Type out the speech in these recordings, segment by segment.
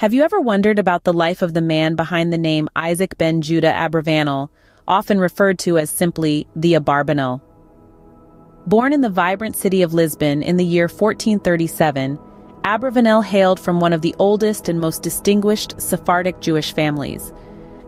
Have you ever wondered about the life of the man behind the name Isaac ben Judah Abravanel, often referred to as simply the Abarbanel? Born in the vibrant city of Lisbon in the year 1437, Abravanel hailed from one of the oldest and most distinguished Sephardic Jewish families.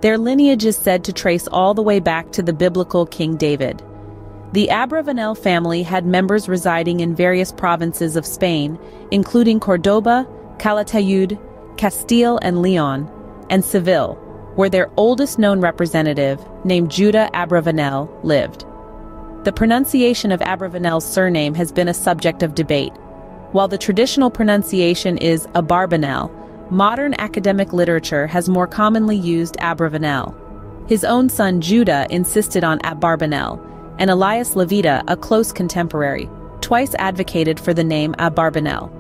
Their lineage is said to trace all the way back to the biblical King David. The Abravanel family had members residing in various provinces of Spain, including Córdoba, Calatayud, Castile and Leon, and Seville, where their oldest known representative, named Judah Abravanel, lived. The pronunciation of Abravanel's surname has been a subject of debate. While the traditional pronunciation is Abarbanel, modern academic literature has more commonly used Abravanel. His own son Judah insisted on Abarbanel, and Elias Levita, a close contemporary, twice advocated for the name Abarbanel.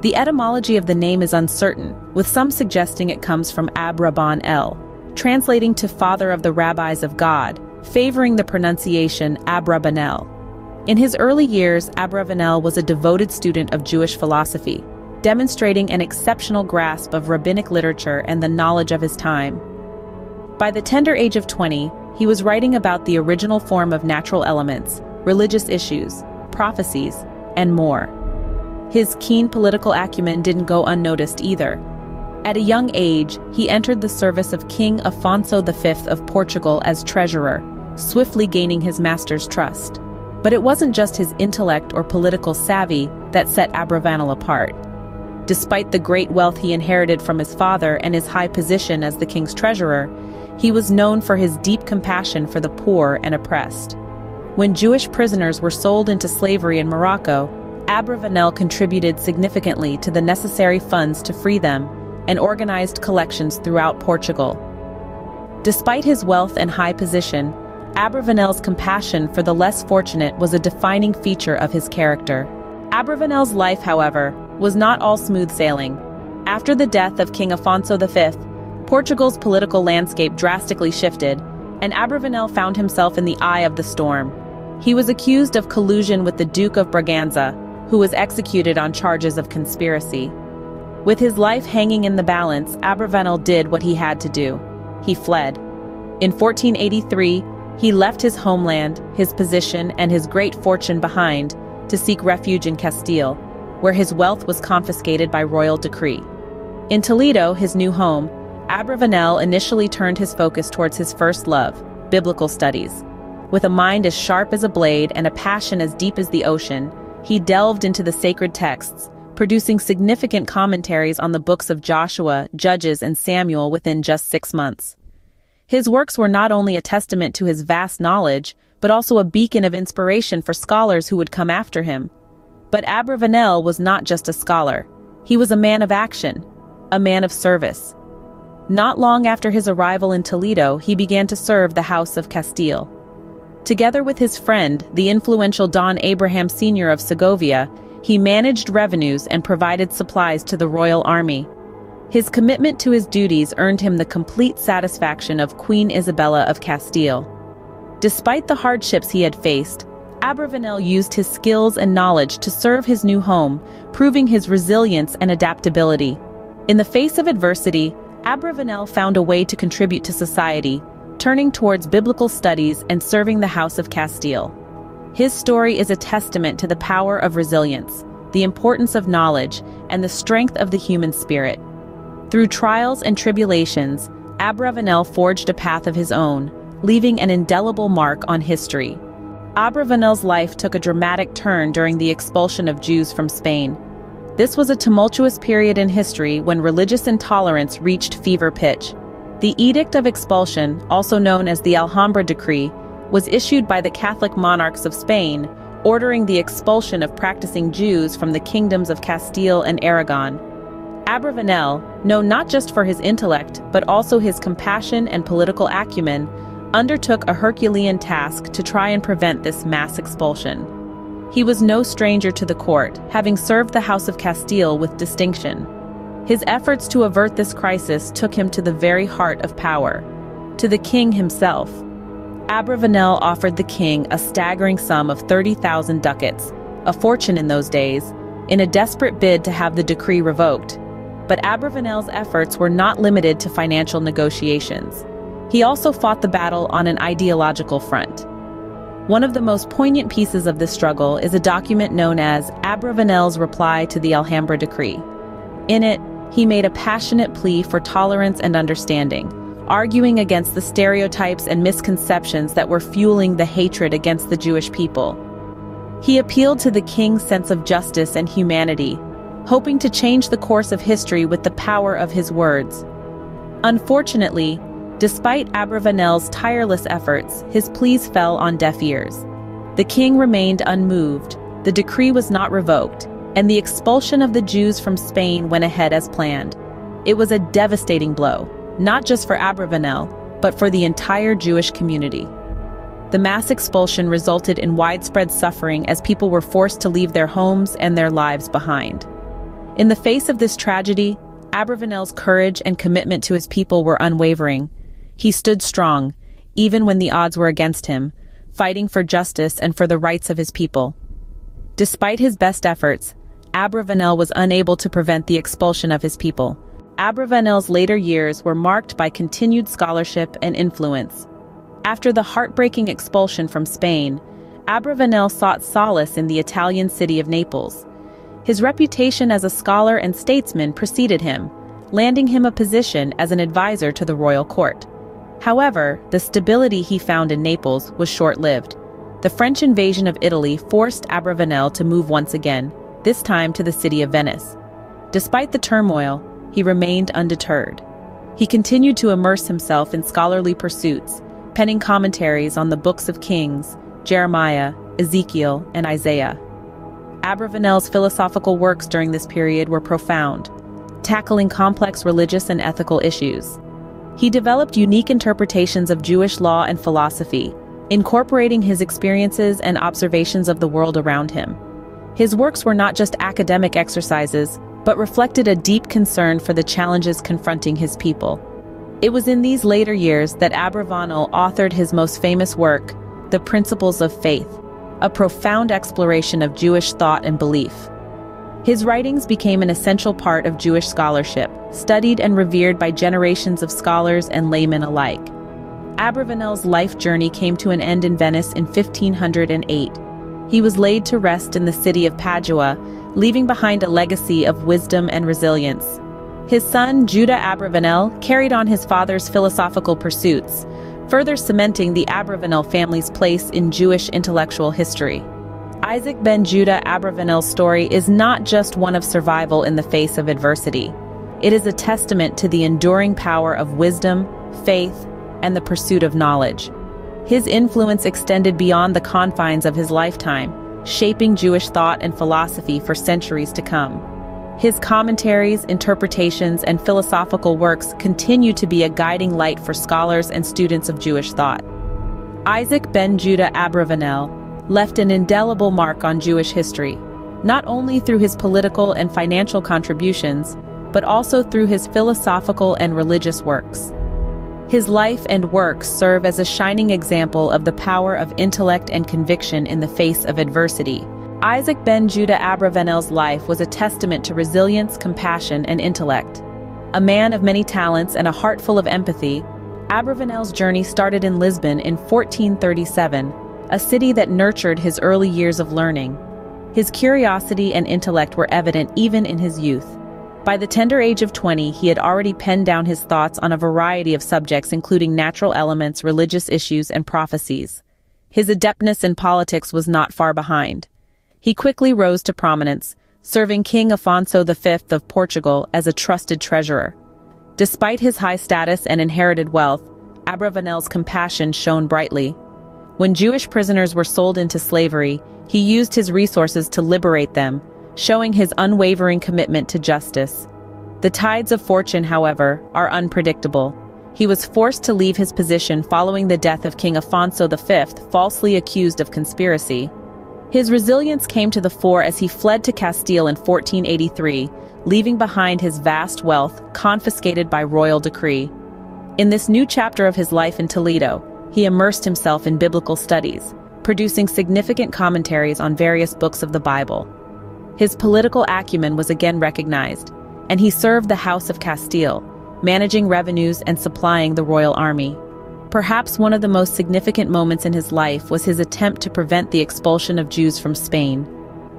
The etymology of the name is uncertain, with some suggesting it comes from Abrabanel, translating to Father of the Rabbis of God, favoring the pronunciation Abrabanel. In his early years, Abravanel was a devoted student of Jewish philosophy, demonstrating an exceptional grasp of rabbinic literature and the knowledge of his time. By the tender age of 20, he was writing about the original form of natural elements, religious issues, prophecies, and more. His keen political acumen didn't go unnoticed either. At a young age, he entered the service of King Afonso V of Portugal as treasurer, swiftly gaining his master's trust. But it wasn't just his intellect or political savvy that set Abravanel apart. Despite the great wealth he inherited from his father and his high position as the king's treasurer, he was known for his deep compassion for the poor and oppressed. When Jewish prisoners were sold into slavery in Morocco, Abravanel contributed significantly to the necessary funds to free them and organized collections throughout Portugal. Despite his wealth and high position, Abravanel's compassion for the less fortunate was a defining feature of his character. Abravanel's life, however, was not all smooth sailing. After the death of King Afonso V, Portugal's political landscape drastically shifted, and Abravanel found himself in the eye of the storm. He was accused of collusion with the Duke of Braganza, who was executed on charges of conspiracy. With his life hanging in the balance, Abravanel did what he had to do. He fled. In 1483, he left his homeland, his position, and his great fortune behind to seek refuge in Castile, where his wealth was confiscated by royal decree. In Toledo, his new home, Abravanel initially turned his focus towards his first love, biblical studies. With a mind as sharp as a blade and a passion as deep as the ocean, he delved into the sacred texts, producing significant commentaries on the books of Joshua, Judges, and Samuel within just 6 months. His works were not only a testament to his vast knowledge, but also a beacon of inspiration for scholars who would come after him. But Abravanel was not just a scholar. He was a man of action, a man of service. Not long after his arrival in Toledo, he began to serve the House of Castile. Together with his friend, the influential Don Abraham Sr. of Segovia, he managed revenues and provided supplies to the royal army. His commitment to his duties earned him the complete satisfaction of Queen Isabella of Castile. Despite the hardships he had faced, Abravanel used his skills and knowledge to serve his new home, proving his resilience and adaptability. In the face of adversity, Abravanel found a way to contribute to society, turning towards biblical studies and serving the House of Castile. His story is a testament to the power of resilience, the importance of knowledge, and the strength of the human spirit. Through trials and tribulations, Abravanel forged a path of his own, leaving an indelible mark on history. Abravanel's life took a dramatic turn during the expulsion of Jews from Spain. This was a tumultuous period in history when religious intolerance reached fever pitch. The Edict of Expulsion, also known as the Alhambra Decree, was issued by the Catholic monarchs of Spain, ordering the expulsion of practicing Jews from the kingdoms of Castile and Aragon. Abravanel, known not just for his intellect, but also his compassion and political acumen, undertook a Herculean task to try and prevent this mass expulsion. He was no stranger to the court, having served the House of Castile with distinction. His efforts to avert this crisis took him to the very heart of power, to the king himself. Abravanel offered the king a staggering sum of 30,000 ducats, a fortune in those days, in a desperate bid to have the decree revoked. But Abravanel's efforts were not limited to financial negotiations. He also fought the battle on an ideological front. One of the most poignant pieces of this struggle is a document known as Abravanel's reply to the Alhambra Decree. In it, he made a passionate plea for tolerance and understanding, arguing against the stereotypes and misconceptions that were fueling the hatred against the Jewish people. He appealed to the king's sense of justice and humanity, hoping to change the course of history with the power of his words. Unfortunately, despite Abravanel's tireless efforts, his pleas fell on deaf ears. The king remained unmoved, the decree was not revoked, and the expulsion of the Jews from Spain went ahead as planned. It was a devastating blow, not just for Abravanel, but for the entire Jewish community. The mass expulsion resulted in widespread suffering as people were forced to leave their homes and their lives behind. In the face of this tragedy, Abravanel's courage and commitment to his people were unwavering. He stood strong, even when the odds were against him, fighting for justice and for the rights of his people. Despite his best efforts, Abravanel was unable to prevent the expulsion of his people. Abravanel's later years were marked by continued scholarship and influence. After the heartbreaking expulsion from Spain, Abravanel sought solace in the Italian city of Naples. His reputation as a scholar and statesman preceded him, landing him a position as an advisor to the royal court. However, the stability he found in Naples was short-lived. The French invasion of Italy forced Abravanel to move once again, this time to the city of Venice. Despite the turmoil, he remained undeterred. He continued to immerse himself in scholarly pursuits, penning commentaries on the books of Kings, Jeremiah, Ezekiel, and Isaiah. Abravanel's philosophical works during this period were profound, tackling complex religious and ethical issues. He developed unique interpretations of Jewish law and philosophy, incorporating his experiences and observations of the world around him. His works were not just academic exercises, but reflected a deep concern for the challenges confronting his people. It was in these later years that Abravanel authored his most famous work, The Principles of Faith, a profound exploration of Jewish thought and belief. His writings became an essential part of Jewish scholarship, studied and revered by generations of scholars and laymen alike. Abravanel's life journey came to an end in Venice in 1508. He was laid to rest in the city of Padua, leaving behind a legacy of wisdom and resilience. His son, Judah Abravanel, carried on his father's philosophical pursuits, further cementing the Abravanel family's place in Jewish intellectual history. Isaac ben Judah Abravanel's story is not just one of survival in the face of adversity. It is a testament to the enduring power of wisdom, faith, and the pursuit of knowledge. His influence extended beyond the confines of his lifetime, shaping Jewish thought and philosophy for centuries to come. His commentaries, interpretations, and philosophical works continue to be a guiding light for scholars and students of Jewish thought. Isaac ben Judah Abravanel left an indelible mark on Jewish history, not only through his political and financial contributions, but also through his philosophical and religious works. His life and works serve as a shining example of the power of intellect and conviction in the face of adversity. Isaac ben Judah Abravanel's life was a testament to resilience, compassion, and intellect. A man of many talents and a heart full of empathy, Abravanel's journey started in Lisbon in 1437, a city that nurtured his early years of learning. His curiosity and intellect were evident even in his youth. By the tender age of 20, he had already penned down his thoughts on a variety of subjects including natural elements, religious issues, and prophecies. His adeptness in politics was not far behind. He quickly rose to prominence, serving King Afonso V of Portugal as a trusted treasurer. Despite his high status and inherited wealth, Abravanel's compassion shone brightly. When Jewish prisoners were sold into slavery, he used his resources to liberate them, showing his unwavering commitment to justice. The tides of fortune, however, are unpredictable. He was forced to leave his position following the death of King Afonso V, falsely accused of conspiracy. His resilience came to the fore as he fled to Castile in 1483, leaving behind his vast wealth, confiscated by royal decree. In this new chapter of his life in Toledo, he immersed himself in biblical studies, producing significant commentaries on various books of the Bible. His political acumen was again recognized. and he served the House of Castile, managing revenues and supplying the royal army. Perhaps one of the most significant moments in his life was his attempt to prevent the expulsion of Jews from Spain.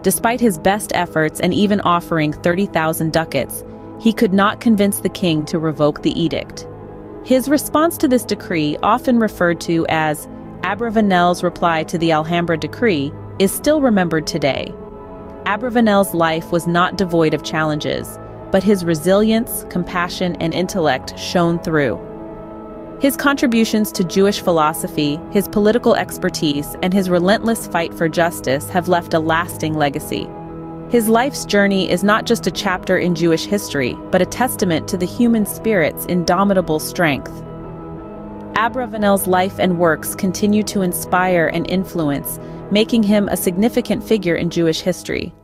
Despite his best efforts and even offering 30,000 ducats, he could not convince the king to revoke the edict. His response to this decree, often referred to as Abravanel's reply to the Alhambra decree, is still remembered today. Abravanel's life was not devoid of challenges, but his resilience, compassion, and intellect shone through. His contributions to Jewish philosophy, his political expertise, and his relentless fight for justice have left a lasting legacy. His life's journey is not just a chapter in Jewish history, but a testament to the human spirit's indomitable strength. Abravanel's life and works continue to inspire and influence, making him a significant figure in Jewish history.